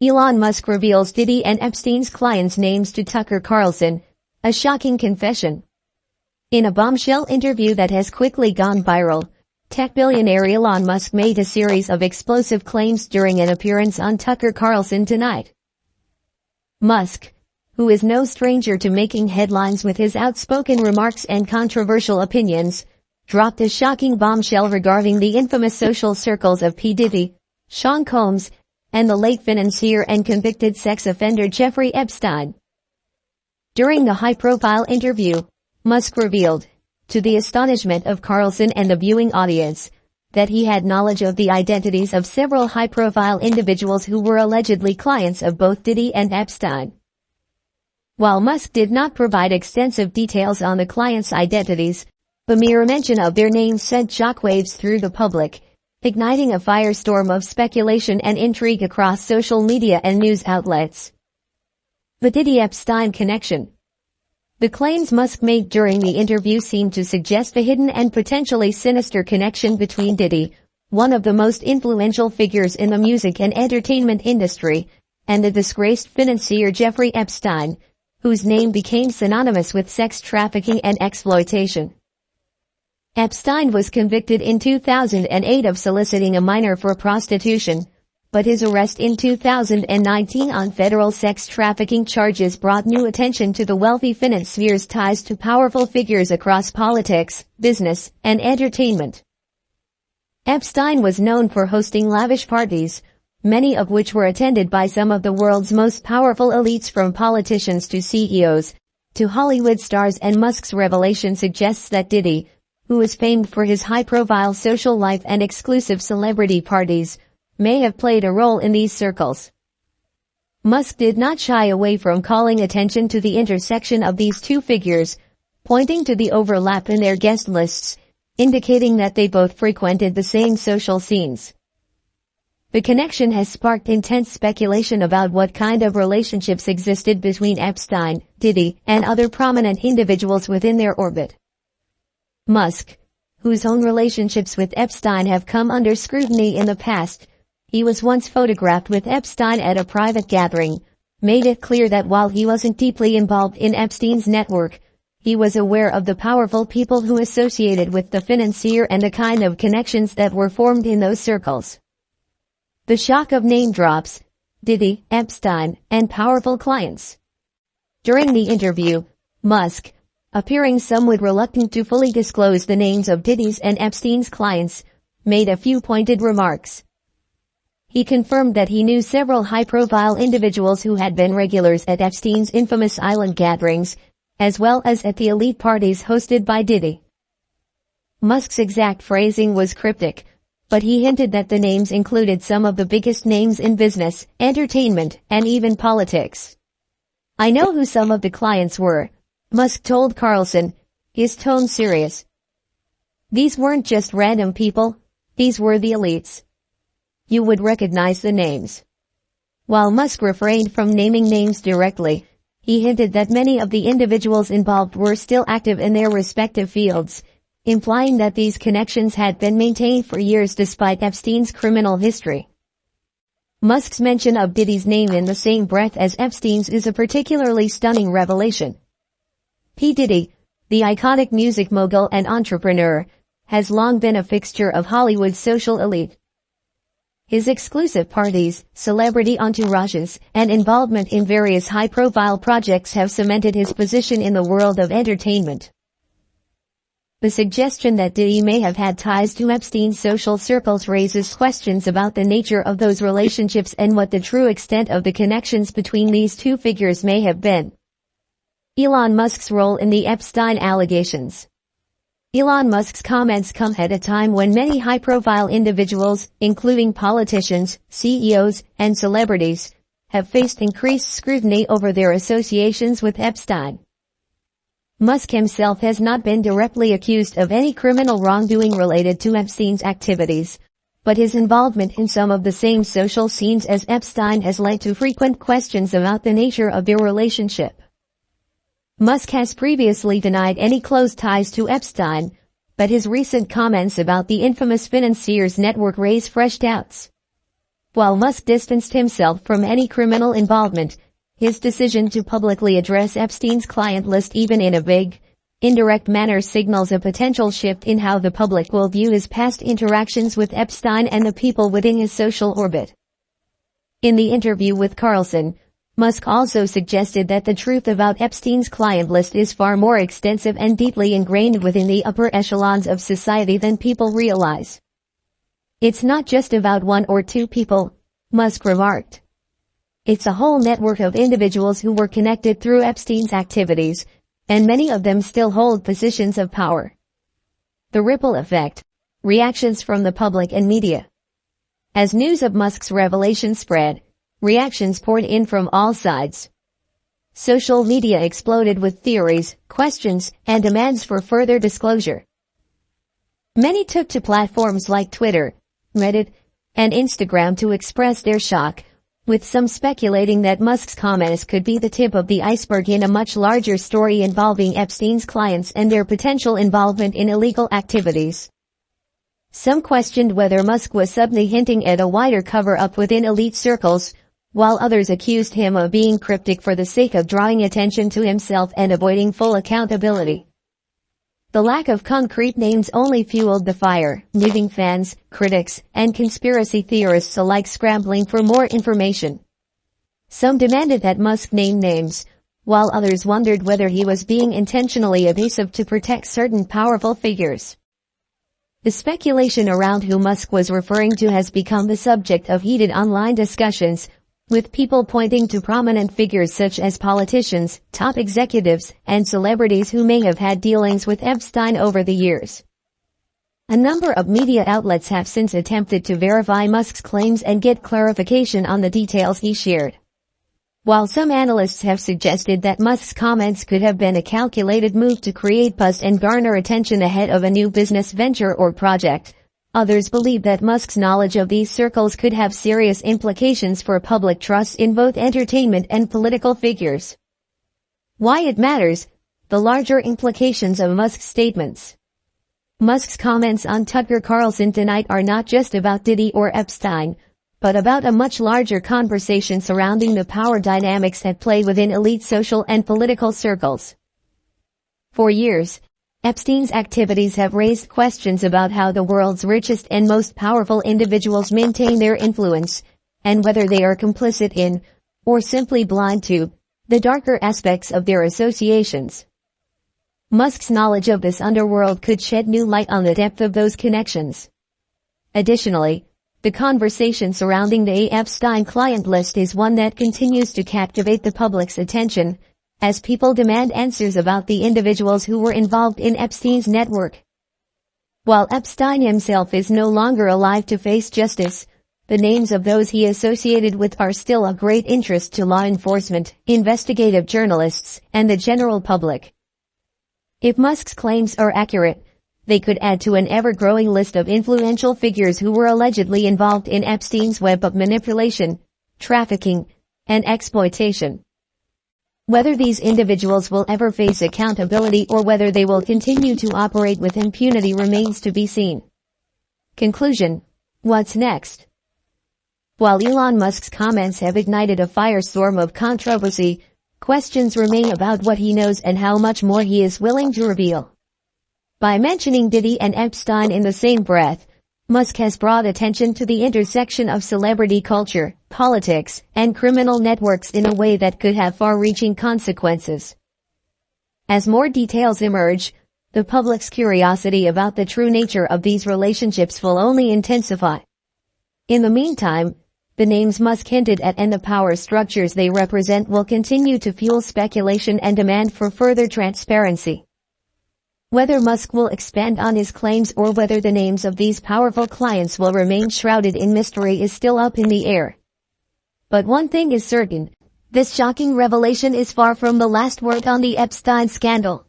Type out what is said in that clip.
Elon Musk reveals Diddy and Epstein's clients' names to Tucker Carlson, a shocking confession. In a bombshell interview that has quickly gone viral, tech billionaire Elon Musk made a series of explosive claims during an appearance on Tucker Carlson tonight. Musk, who is no stranger to making headlines with his outspoken remarks and controversial opinions, dropped a shocking bombshell regarding the infamous social circles of P. Diddy, Sean Combs, and the late financier and convicted sex offender Jeffrey Epstein. During the high-profile interview, Musk revealed, to the astonishment of Carlson and the viewing audience, that he had knowledge of the identities of several high-profile individuals who were allegedly clients of both Diddy and Epstein. While Musk did not provide extensive details on the clients' identities, the mere mention of their names sent shockwaves through the public, igniting a firestorm of speculation and intrigue across social media and news outlets. The Diddy-Epstein connection. The claims Musk made during the interview seemed to suggest a hidden and potentially sinister connection between Diddy, one of the most influential figures in the music and entertainment industry, and the disgraced financier Jeffrey Epstein, whose name became synonymous with sex trafficking and exploitation. Epstein was convicted in 2008 of soliciting a minor for prostitution, but his arrest in 2019 on federal sex trafficking charges brought new attention to the wealthy financier's ties to powerful figures across politics, business, and entertainment. Epstein was known for hosting lavish parties, many of which were attended by some of the world's most powerful elites, from politicians to CEOs, to Hollywood stars, and Musk's revelation suggests that Diddy, who is famed for his high-profile social life and exclusive celebrity parties, may have played a role in these circles. Musk did not shy away from calling attention to the intersection of these two figures, pointing to the overlap in their guest lists, indicating that they both frequented the same social scenes. The connection has sparked intense speculation about what kind of relationships existed between Epstein, Diddy, and other prominent individuals within their orbit. Musk, whose own relationships with Epstein have come under scrutiny in the past, he was once photographed with Epstein at a private gathering, made it clear that while he wasn't deeply involved in Epstein's network, he was aware of the powerful people who associated with the financier and the kind of connections that were formed in those circles. The shock of name drops, Diddy, Epstein, and powerful clients. During the interview, Musk, appearing somewhat reluctant to fully disclose the names of Diddy's and Epstein's clients, made a few pointed remarks. He confirmed that he knew several high-profile individuals who had been regulars at Epstein's infamous island gatherings, as well as at the elite parties hosted by Diddy. Musk's exact phrasing was cryptic, but he hinted that the names included some of the biggest names in business, entertainment, and even politics. "I know who some of the clients were," Musk told Carlson, his tone serious. "These weren't just random people, these were the elites. You would recognize the names." While Musk refrained from naming names directly, he hinted that many of the individuals involved were still active in their respective fields, implying that these connections had been maintained for years despite Epstein's criminal history. Musk's mention of Diddy's name in the same breath as Epstein's is a particularly stunning revelation. P. Diddy, the iconic music mogul and entrepreneur, has long been a fixture of Hollywood's social elite. His exclusive parties, celebrity entourages, and involvement in various high-profile projects have cemented his position in the world of entertainment. The suggestion that Diddy may have had ties to Epstein's social circles raises questions about the nature of those relationships and what the true extent of the connections between these two figures may have been. Elon Musk's role in the Epstein allegations. Elon Musk's comments come at a time when many high-profile individuals, including politicians, CEOs, and celebrities, have faced increased scrutiny over their associations with Epstein. Musk himself has not been directly accused of any criminal wrongdoing related to Epstein's activities, but his involvement in some of the same social scenes as Epstein has led to frequent questions about the nature of their relationship. Musk has previously denied any close ties to Epstein, but his recent comments about the infamous financier's network raise fresh doubts. While Musk distanced himself from any criminal involvement, his decision to publicly address Epstein's client list even in a vague, indirect manner signals a potential shift in how the public will view his past interactions with Epstein and the people within his social orbit. In the interview with Carlson, Musk also suggested that the truth about Epstein's client list is far more extensive and deeply ingrained within the upper echelons of society than people realize. It's not just about one or two people, Musk remarked. It's a whole network of individuals who were connected through Epstein's activities, and many of them still hold positions of power. The ripple effect. Reactions from the public and media. As news of Musk's revelation spread, reactions poured in from all sides. Social media exploded with theories, questions, and demands for further disclosure. Many took to platforms like Twitter, Reddit, and Instagram to express their shock, with some speculating that Musk's comments could be the tip of the iceberg in a much larger story involving Epstein's clients and their potential involvement in illegal activities. Some questioned whether Musk was subtly hinting at a wider cover-up within elite circles, while others accused him of being cryptic for the sake of drawing attention to himself and avoiding full accountability. The lack of concrete names only fueled the fire, leaving fans, critics, and conspiracy theorists alike scrambling for more information. Some demanded that Musk name names, while others wondered whether he was being intentionally evasive to protect certain powerful figures. The speculation around who Musk was referring to has become the subject of heated online discussions, with people pointing to prominent figures such as politicians, top executives, and celebrities who may have had dealings with Epstein over the years. A number of media outlets have since attempted to verify Musk's claims and get clarification on the details he shared. While some analysts have suggested that Musk's comments could have been a calculated move to create buzz and garner attention ahead of a new business venture or project, others believe that Musk's knowledge of these circles could have serious implications for public trust in both entertainment and political figures. Why it matters: the larger implications of Musk's statements. Musk's comments on Tucker Carlson tonight are not just about Diddy or Epstein, but about a much larger conversation surrounding the power dynamics at play within elite social and political circles. For years, Epstein's activities have raised questions about how the world's richest and most powerful individuals maintain their influence, and whether they are complicit in, or simply blind to, the darker aspects of their associations. Musk's knowledge of this underworld could shed new light on the depth of those connections. Additionally, the conversation surrounding the Epstein client list is one that continues to captivate the public's attention, as people demand answers about the individuals who were involved in Epstein's network. While Epstein himself is no longer alive to face justice, the names of those he associated with are still of great interest to law enforcement, investigative journalists, and the general public. If Musk's claims are accurate, they could add to an ever-growing list of influential figures who were allegedly involved in Epstein's web of manipulation, trafficking, and exploitation. Whether these individuals will ever face accountability or whether they will continue to operate with impunity remains to be seen. Conclusion: what's next? While Elon Musk's comments have ignited a firestorm of controversy, questions remain about what he knows and how much more he is willing to reveal. By mentioning Diddy and Epstein in the same breath, Musk has brought attention to the intersection of celebrity culture, politics, and criminal networks in a way that could have far-reaching consequences. As more details emerge, the public's curiosity about the true nature of these relationships will only intensify. In the meantime, the names Musk hinted at and the power structures they represent will continue to fuel speculation and demand for further transparency. Whether Musk will expand on his claims or whether the names of these powerful clients will remain shrouded in mystery is still up in the air. But one thing is certain: this shocking revelation is far from the last word on the Epstein scandal.